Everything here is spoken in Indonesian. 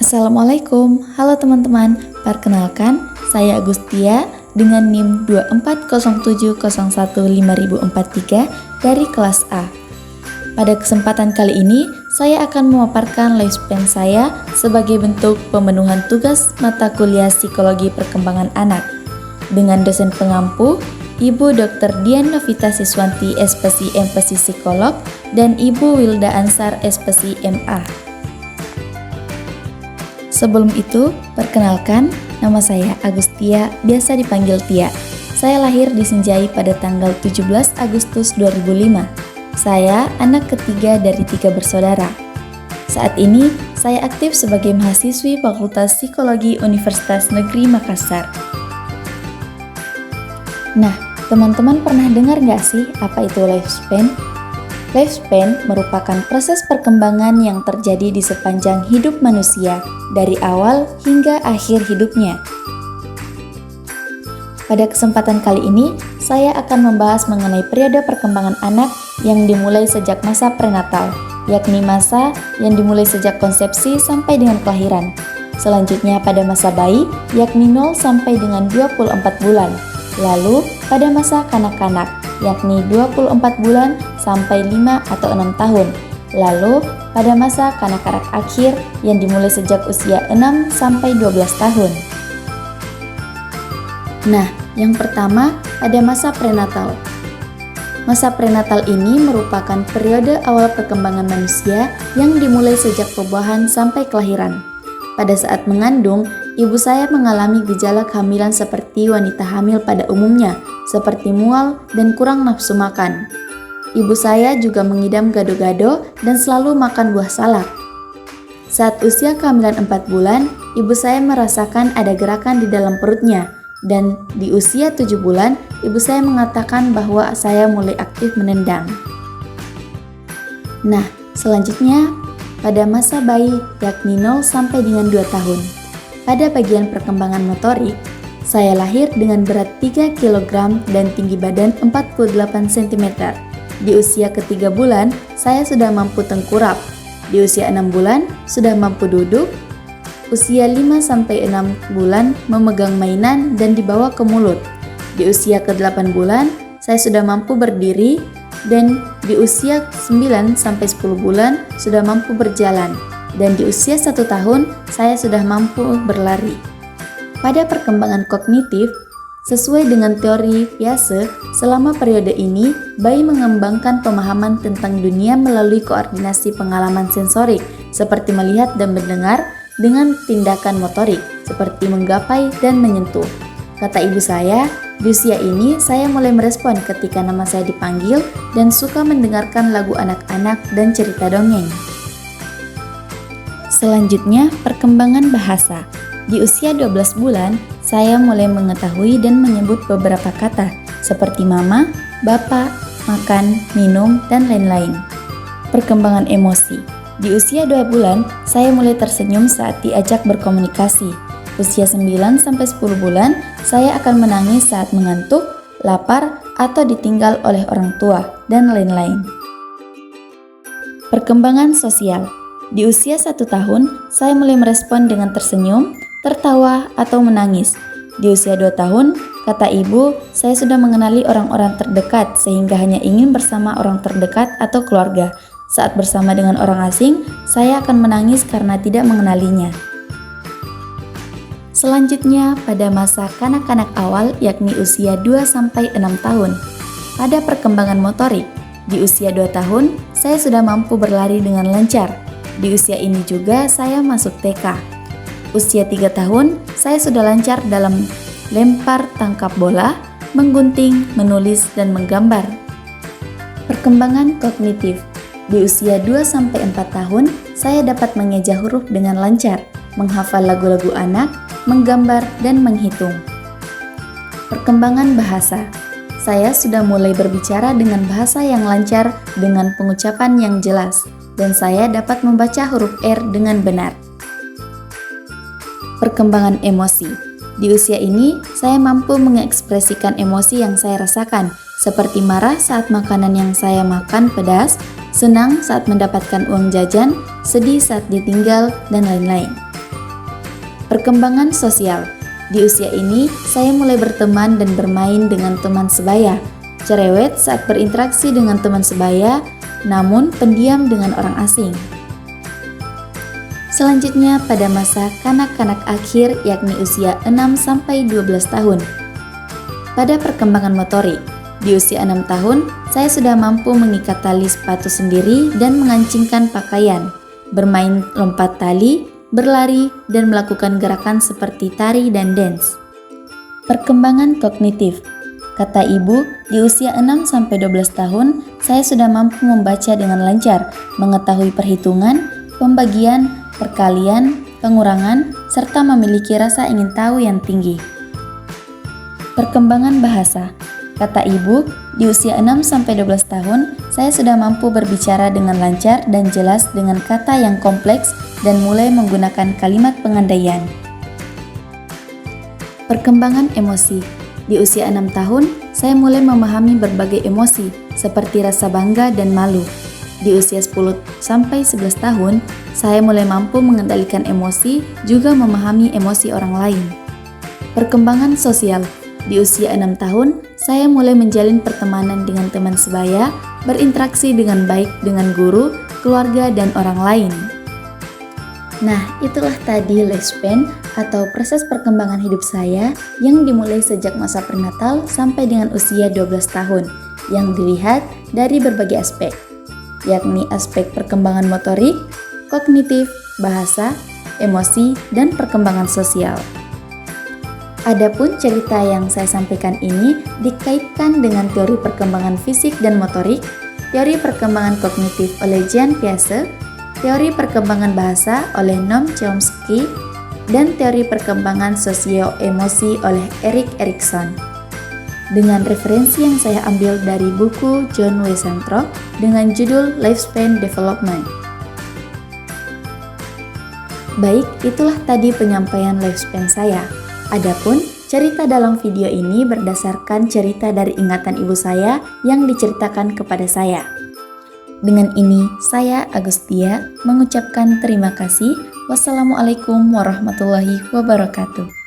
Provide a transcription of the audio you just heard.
Assalamualaikum, halo teman-teman. Perkenalkan, saya Agustia dengan NIM 2407015043 dari kelas A. Pada kesempatan kali ini, saya akan memaparkan lifespan saya sebagai bentuk pemenuhan tugas mata kuliah Psikologi Perkembangan Anak dengan dosen pengampu Ibu Dr. Dian Novita Siswanti, SPSI MPSI Psikolog, dan Ibu Wilda Ansar, SPSI MA. Sebelum itu, perkenalkan, nama saya Agustia, biasa dipanggil Tia. Saya lahir di Senjai pada tanggal 17 Agustus 2005. Saya anak ketiga dari 3 bersaudara. Saat ini, saya aktif sebagai mahasiswi Fakultas Psikologi Universitas Negeri Makassar. Nah, teman-teman pernah dengar nggak sih apa itu lifespan? Lifespan merupakan proses perkembangan yang terjadi di sepanjang hidup manusia, dari awal hingga akhir hidupnya. Pada kesempatan kali ini, saya akan membahas mengenai periode perkembangan anak yang dimulai sejak masa prenatal, yakni masa yang dimulai sejak konsepsi sampai dengan kelahiran. Selanjutnya pada masa bayi, yakni 0 sampai dengan 24 bulan. Lalu pada masa kanak-kanak, yakni 24 bulan sampai 5 atau 6 tahun. Lalu pada masa kanak-kanak akhir yang dimulai sejak usia 6 sampai 12 tahun. Nah, yang pertama pada masa prenatal. Masa prenatal ini merupakan periode awal perkembangan manusia yang dimulai sejak pembuahan sampai kelahiran. Pada saat mengandung, ibu saya mengalami gejala kehamilan seperti wanita hamil pada umumnya, seperti mual dan kurang nafsu makan. Ibu saya juga mengidam gado-gado dan selalu makan buah salak. Saat usia kehamilan 4 bulan, ibu saya merasakan ada gerakan di dalam perutnya, dan di usia 7 bulan, ibu saya mengatakan bahwa saya mulai aktif menendang. Nah, selanjutnya pada masa bayi, yakni 0 sampai dengan 2 tahun. Pada bagian perkembangan motorik, saya lahir dengan berat 3 kg dan tinggi badan 48 cm. Di usia ketiga bulan, saya sudah mampu tengkurap. Di usia 6 bulan, sudah mampu duduk. Usia 5-6 bulan, memegang mainan dan dibawa ke mulut. Di usia ke-8 bulan, saya sudah mampu berdiri. Dan di usia 9-10 bulan, sudah mampu berjalan. Dan di usia 1 tahun, saya sudah mampu berlari. Pada perkembangan kognitif, sesuai dengan teori Piaget, selama periode ini, bayi mengembangkan pemahaman tentang dunia melalui koordinasi pengalaman sensorik, seperti melihat dan mendengar, dengan tindakan motorik, seperti menggapai dan menyentuh. Kata ibu saya, di usia ini saya mulai merespon ketika nama saya dipanggil dan suka mendengarkan lagu anak-anak dan cerita dongeng. Selanjutnya, perkembangan bahasa. Di usia 12 bulan, saya mulai mengetahui dan menyebut beberapa kata seperti mama, bapak, makan, minum, dan lain-lain. Perkembangan emosi. Di usia 2 bulan, saya mulai tersenyum saat diajak berkomunikasi. Usia 9-10 bulan, saya akan menangis saat mengantuk, lapar, atau ditinggal oleh orang tua, dan lain-lain. Perkembangan sosial. Di usia 1 tahun, saya mulai merespon dengan tersenyum, tertawa, atau menangis. Di usia 2 tahun, kata ibu, saya sudah mengenali orang-orang terdekat sehingga hanya ingin bersama orang terdekat atau keluarga. Saat bersama dengan orang asing, saya akan menangis karena tidak mengenalinya. Selanjutnya, pada masa kanak-kanak awal, yakni usia 2-6 tahun. Pada perkembangan motorik, di usia 2 tahun, saya sudah mampu berlari dengan lancar. Di usia ini juga saya masuk TK. Usia 3 tahun, saya sudah lancar dalam lempar tangkap bola, menggunting, menulis, dan menggambar. Perkembangan kognitif. Di usia 2-4 tahun, saya dapat mengeja huruf dengan lancar, menghafal lagu-lagu anak, menggambar, dan menghitung. Perkembangan bahasa. Saya sudah mulai berbicara dengan bahasa yang lancar dengan pengucapan yang jelas, dan saya dapat membaca huruf R dengan benar. Perkembangan emosi. Di usia ini, saya mampu mengekspresikan emosi yang saya rasakan, seperti marah saat makanan yang saya makan pedas, senang saat mendapatkan uang jajan, sedih saat ditinggal, dan lain-lain. Perkembangan sosial. Di usia ini, saya mulai berteman dan bermain dengan teman sebaya. Cerewet saat berinteraksi dengan teman sebaya, namun pendiam dengan orang asing. Selanjutnya pada masa kanak-kanak akhir yakni usia 6-12 tahun. Pada perkembangan motorik, di usia 6 tahun, saya sudah mampu mengikat tali sepatu sendiri dan mengancingkan pakaian, bermain lompat tali, berlari, dan melakukan gerakan seperti tari dan dance. Perkembangan kognitif. Kata ibu, di usia 6-12 tahun, saya sudah mampu membaca dengan lancar, mengetahui perhitungan, pembagian, perkalian, pengurangan, serta memiliki rasa ingin tahu yang tinggi. Perkembangan bahasa. Kata ibu, di usia 6-12 tahun, saya sudah mampu berbicara dengan lancar dan jelas dengan kata yang kompleks dan mulai menggunakan kalimat pengandaian. Perkembangan emosi. Di usia 6 tahun, saya mulai memahami berbagai emosi, seperti rasa bangga dan malu. Di usia 10-11 tahun, saya mulai mampu mengendalikan emosi, juga memahami emosi orang lain. Perkembangan sosial. Di usia 6 tahun, saya mulai menjalin pertemanan dengan teman sebaya, berinteraksi dengan baik dengan guru, keluarga, dan orang lain. Nah, itulah tadi lifespan atau proses perkembangan hidup saya yang dimulai sejak masa prenatal sampai dengan usia 12 tahun, yang dilihat dari berbagai aspek, yakni aspek perkembangan motorik, kognitif, bahasa, emosi, dan perkembangan sosial. Adapun cerita yang saya sampaikan ini dikaitkan dengan teori perkembangan fisik dan motorik, teori perkembangan kognitif oleh Jean Piaget, teori perkembangan bahasa oleh Noam Chomsky, dan teori perkembangan sosio-emosi oleh Erik Erikson. Dengan referensi yang saya ambil dari buku John Weissentrock dengan judul Lifespan Development. Baik, itulah tadi penyampaian lifespan saya. Adapun cerita dalam video ini berdasarkan cerita dari ingatan ibu saya yang diceritakan kepada saya. Dengan ini, saya Agustia mengucapkan terima kasih. Wassalamualaikum warahmatullahi wabarakatuh.